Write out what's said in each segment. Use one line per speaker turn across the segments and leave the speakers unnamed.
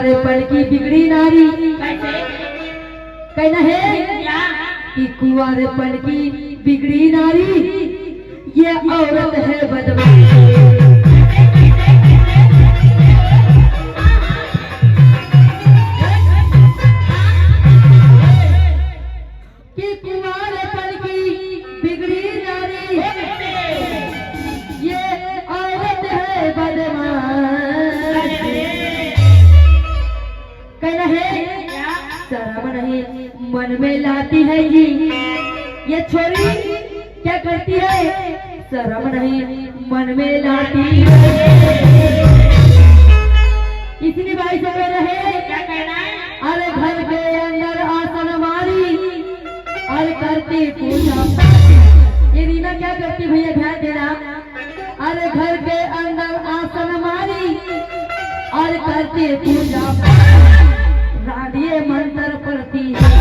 कुंवारेपन की बिगड़ी नारी कहना है कि कुंवारेपन की बिगड़ी नारी ये औरत है बदमाश। कि कुंवारेपन की बिगड़ी नारी ये औरत है बदमाश। कहना है शर्म नहीं मन में लाती है जी ये छोरी क्या करती है, शर्म नहीं मन में लाती है। इतनी भाई से कहना है क्या कहना है, अरे घर के अंदर आसन मारी और करती पूजा। ये रीना क्या करती भैया ध्यान देना, अरे घर के अंदर आसन मारी और करती पूजा, राधिए मंत्र पढ़ती है।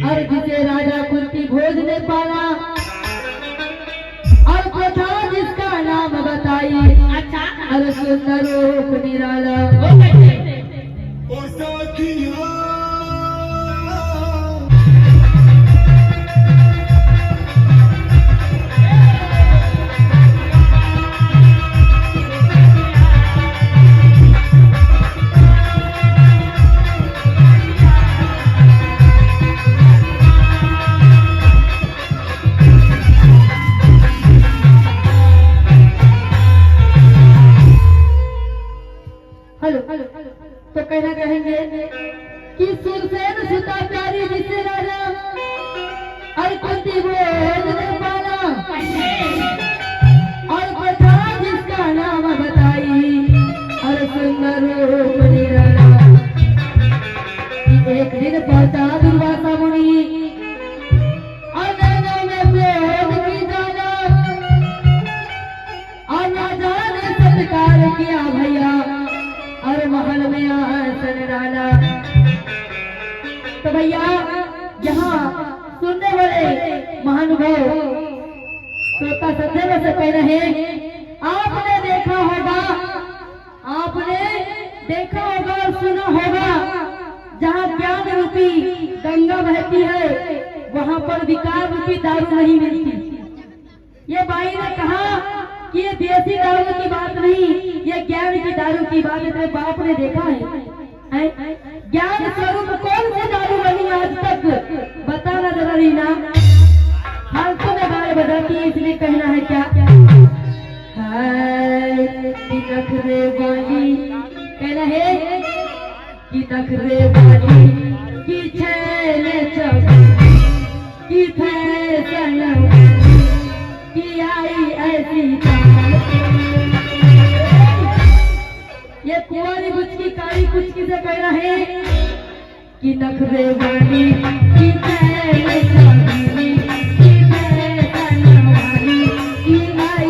और जिसे राजा कुंती भोज ने पाला और प्रथा जिसका नाम बताई, अरे सुंदर रूप निराला। तो कहना कहेंगे कि सुरसेन सुता प्यारी जिसे राजा और कुंती भोज ने पाला और प्रथा जिसका नाम बताई, और सुंदर रूप निराला। एक दिन पहुंचा दुर्वासा मुनि और नैनों में प्रेम की ज्वाला, और राजा ने सत्कार किया भैया और महल में आसन डाला। तो भैया यहाँ सुनने वाले महानुभाव श्रोता सदैव से कह रहे हैं, आपने देखा होगा और सुना होगा, जहाँ ज्ञान रूपी गंगा बहती है वहाँ पर विकार रूपी दारू नहीं मिलती। ये भाई ने कहा कि ये देसी दारू की बात नहीं, ये ज्ञान की दारू की बात है। तेरे बाप ने देखा है ज्ञान स्वरूप कौन सी दारू बनी आज तक, बताना जरा रीना। फालतू में गाय बजाती है इसलिए कहना है क्या, कि नखरे वाली कहना है कि नखरे वाली की छैले चौक की फैशन की आई ऐसी ये कुंवारी बुच्ची काली कुचकी से कह रहे हैं कि नखरे वाली की छैले चौक की फैशन वाली की आई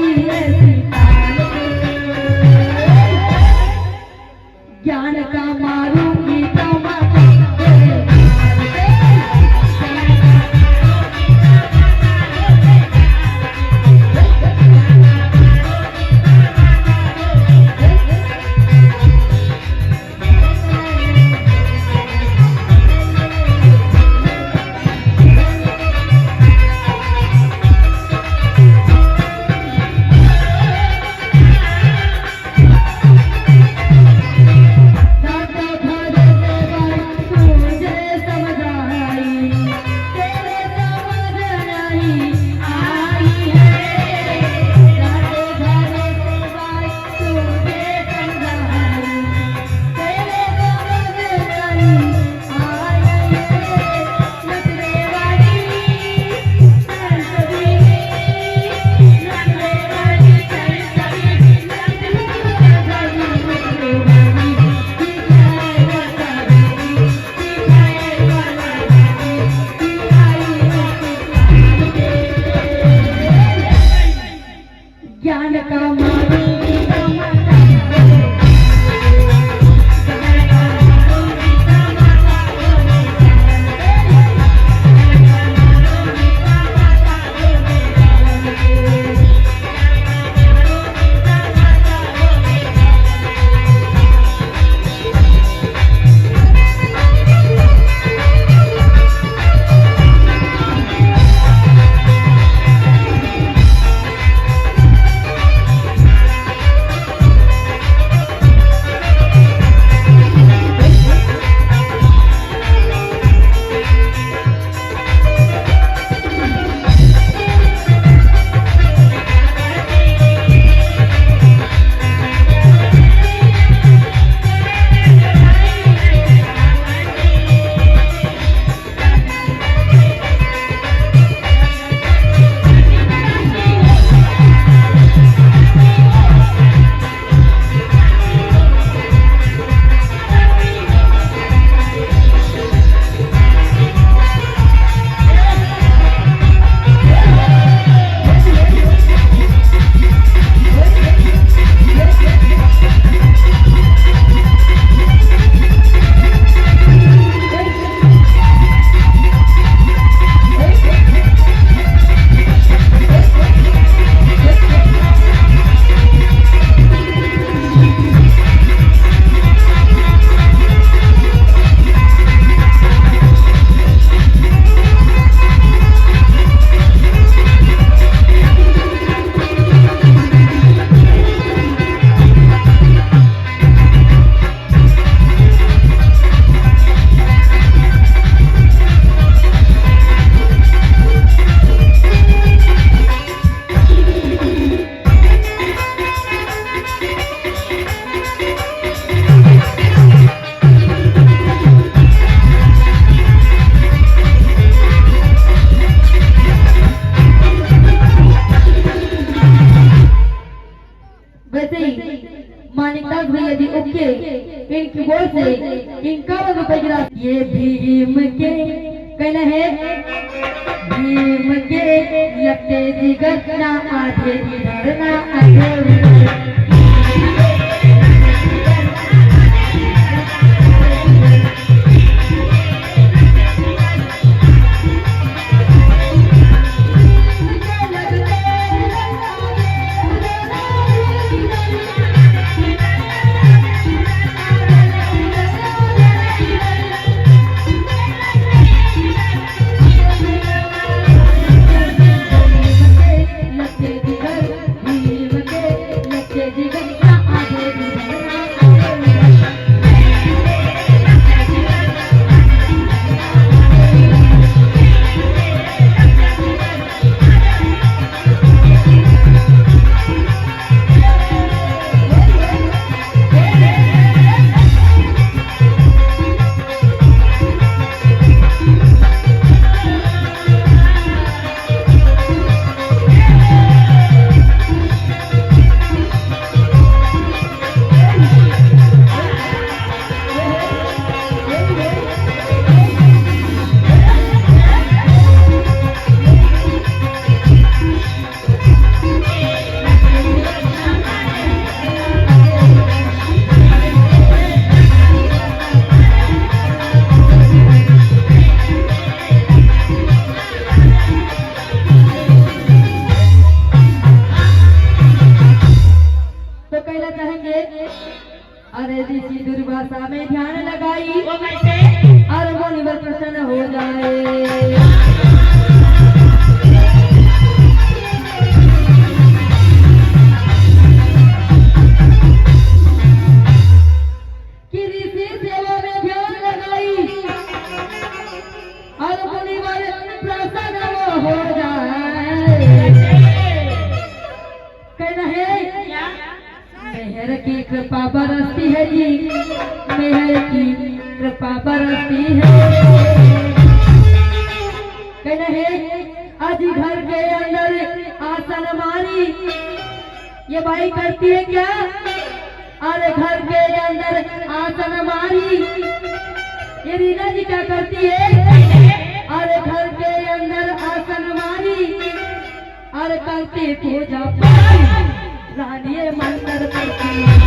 बजरा ये भीम के कहना है भीम के लगते जिगर ना आधे इधर ना आधे उधर। अरे ऋषि दुर्वासा में ध्यान लगाई और मुनिवर प्रसन्न हो जाए। कि ऋषि सेवा में ध्यान लगाई और मुनिवर प्रसन्न हो जाए। कहना है मेहर की कृपा बरसती है जी, मेहर की कृपा बरसती है। कहना है आज घर के अंदर आसन मारी ये बाई करती है क्या? अरे घर के अंदर आसन मारी ये रीना जी क्या करती है? अरे घर के अंदर आसन मारी अरे करती पूजा रानी मंत्र करती।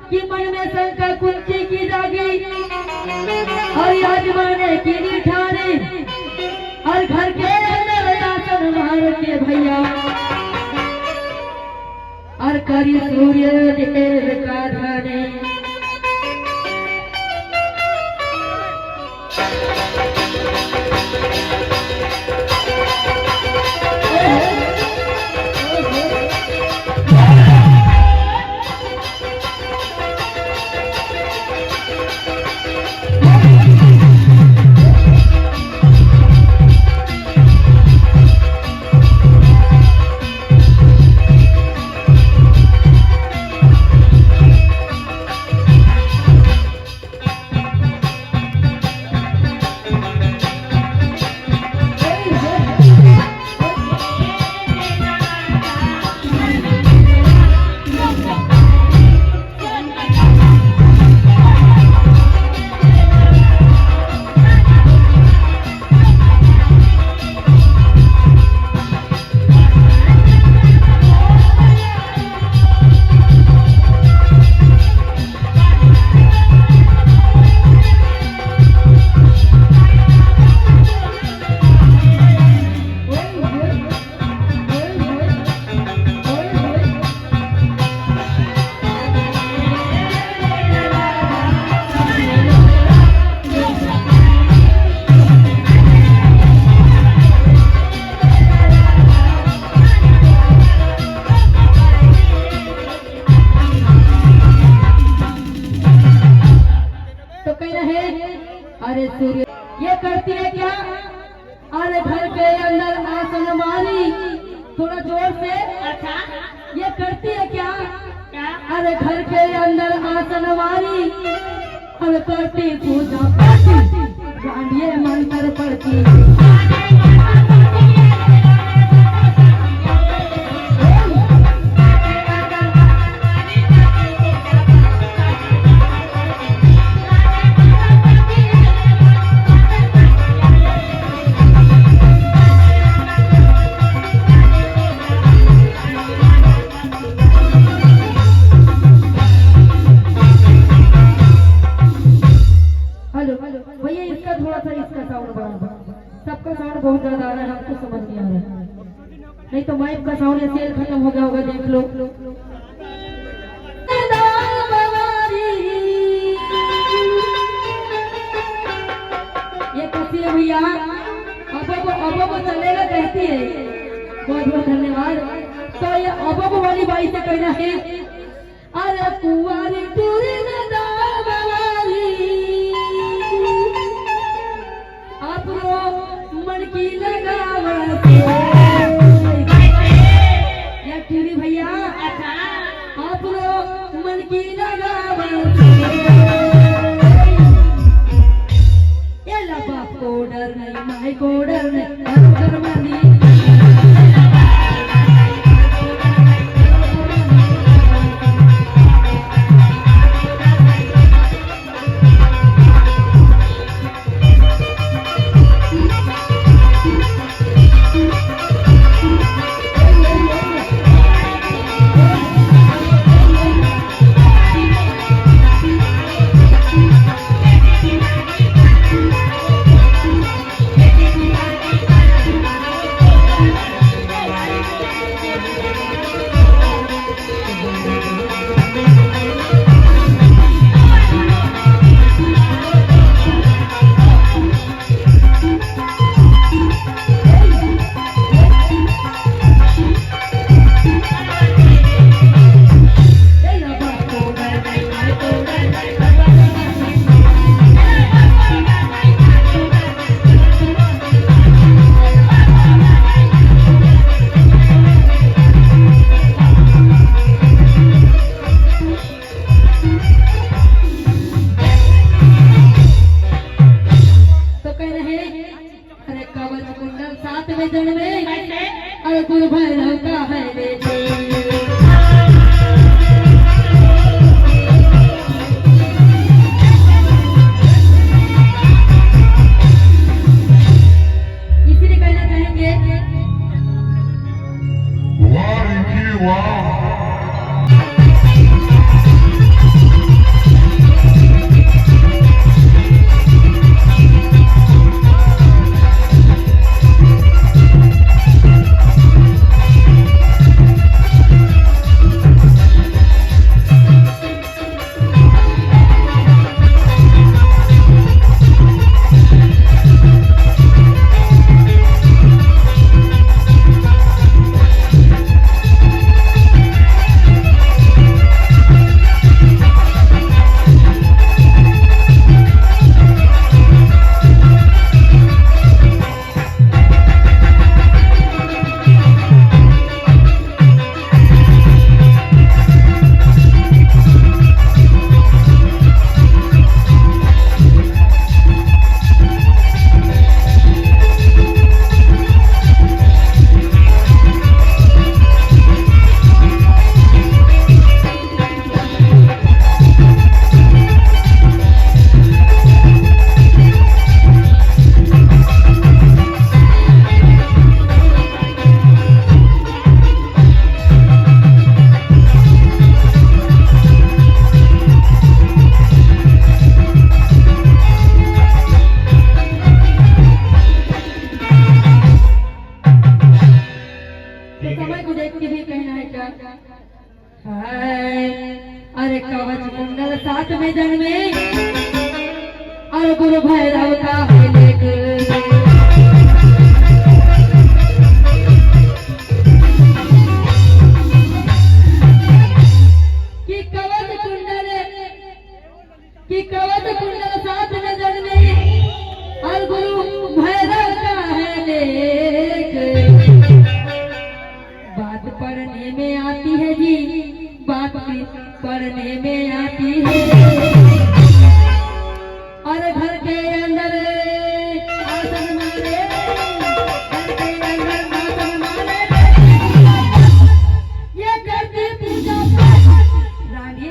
कि मन में शंका कुंची की जागी और याद माने की निठानी और घर के अंदर दासन मार के भैया और करी सूर्य देव का ध्याने अरे सूर्य ये करती है क्या? अरे घर के अंदर आसन मारी थोड़ा जोर से। अच्छा ये करती है क्या? अरे घर के अंदर आसन मारी और करती पूजा पाठी गांडिये मंत्र पढ़ती भैया इसका थोड़ा सा इसका साउंड बढ़ा, सबका साउंड बहुत ज्यादा आ रहा है, हमको समझ नहीं आ रहा है। नहीं तो माइक का साउंड ऐसे खत्म हो गया होगा, देख लो। ये कैसी है भैया? अब वो चलेगा कहती है। बहुत बहुत धन्यवाद। तो ये अब वाली बाई से कहना है, अरे कुंवारी टूरी मन की लगावत या टीवी भैया आप लोग मन की लगावत ये लबा को डर नहीं माई को डर नहीं अरे कवच कुंडल साथ में जन्मे और गुरु भैरव का है लेख। कि कवच कुंडल साथ में जन्मे और गुरु भैरव का है लेख। बात पढ़ने में आती है जी, बात पढ़ने में आती है और घर के अंदर आसन मारे, घर के अंदर आसन मारे ये करती पूजा पाठ रानी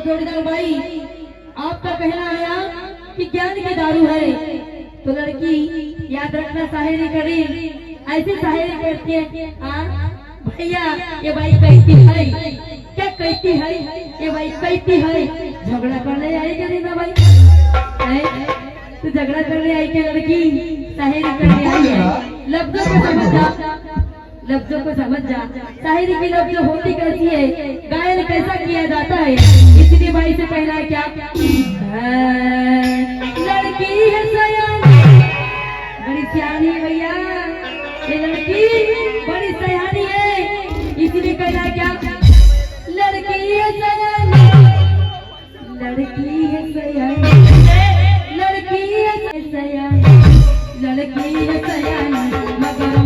जोड़ीदार भाई, आपका कहना आया कि ज्ञान की दारू है तो लड़की याद रखना शायरी करी, ऐसी शायरी करती है। भैया ये भाई कहती है, क्या कहती है ये भाई कहती है, झगड़ा करने आई क्या ना भाई, तो झगड़ा करने आई क्या लड़की शायरी करने आई है। लफ्जों को समझ जा, लफ्जों को समझ जा, शायरी की लफ्ज होती कैसी है, गायन कैसा किया जाता है। इसलिए भाई से कहना है क्या, लड़की है सयानी, बड़ी सियानी है भैया, ये लड़की बड़ी सयानी है। इसलिए कहना है क्या, लड़की है सयानी, लड़की है सयानी, लड़की है सयानी, लड़की है सयानी मगर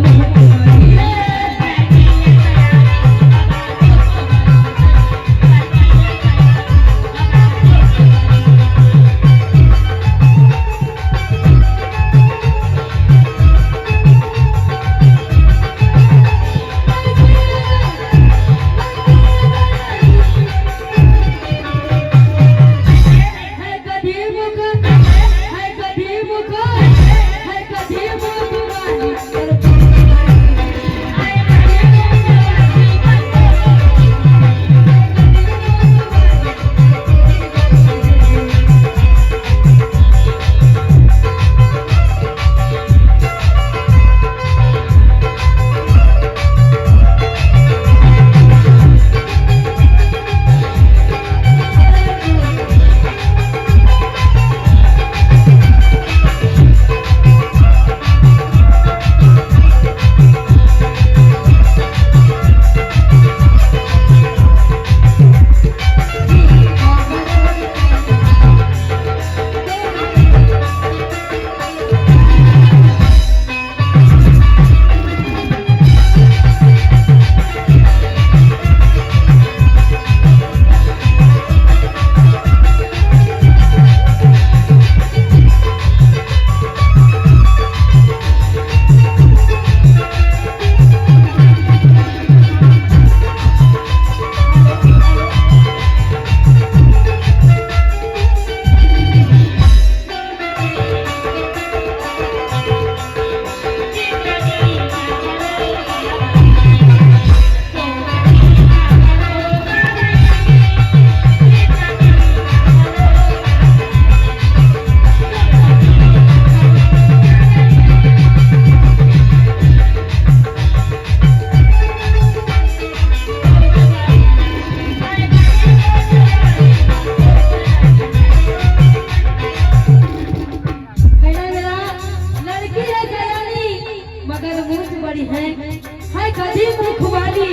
है गधी मुख वाली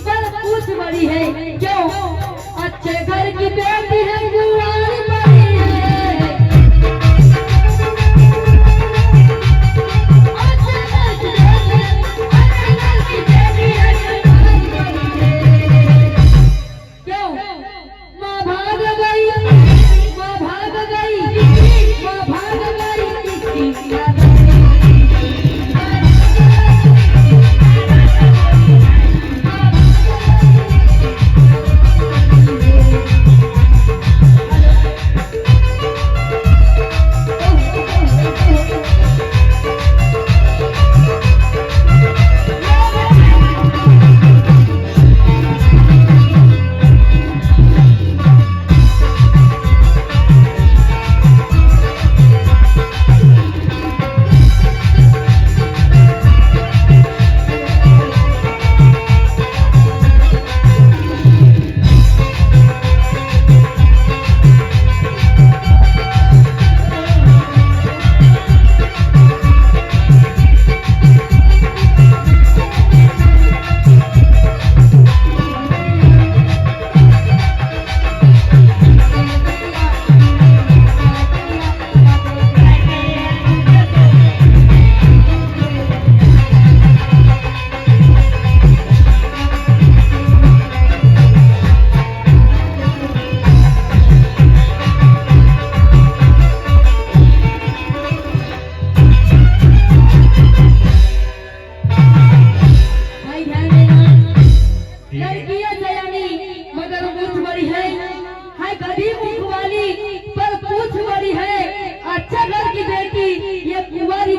पर पूछ बड़ी है, क्यों अच्छे घर की बेटी है कुंवारी बड़ी है। अच्छे घर की बेटी है कुंवारी बड़ी है। क्यों माँ भाग गई, माँ भाग गई, माँ भाग गई किसकी याद में।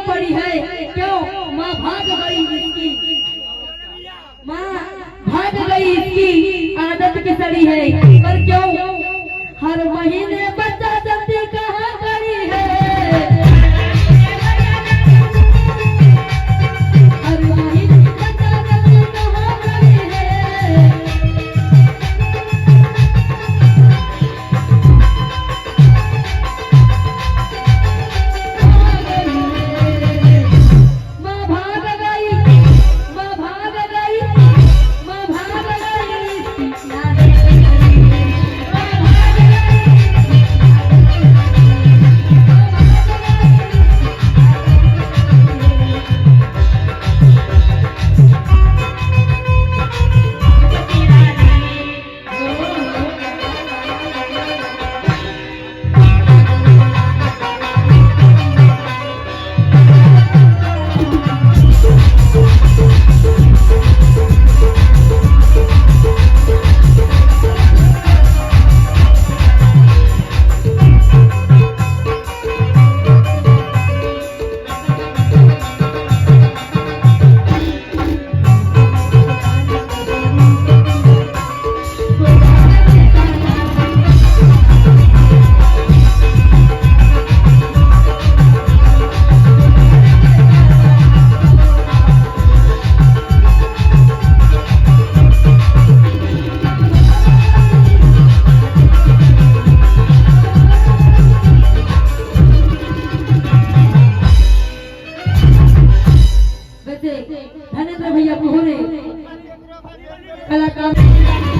पड़ी है, क्यों माँ भाग गई इसकी, माँ भाग गई इसकी आदत की सड़ी है। पर क्यों हर महीने बच्चा जल्दी कहाँ करी है। हर महीने बच्चा जल्दी कहाँ करी है। धन्यवाद भैया, कलाकार।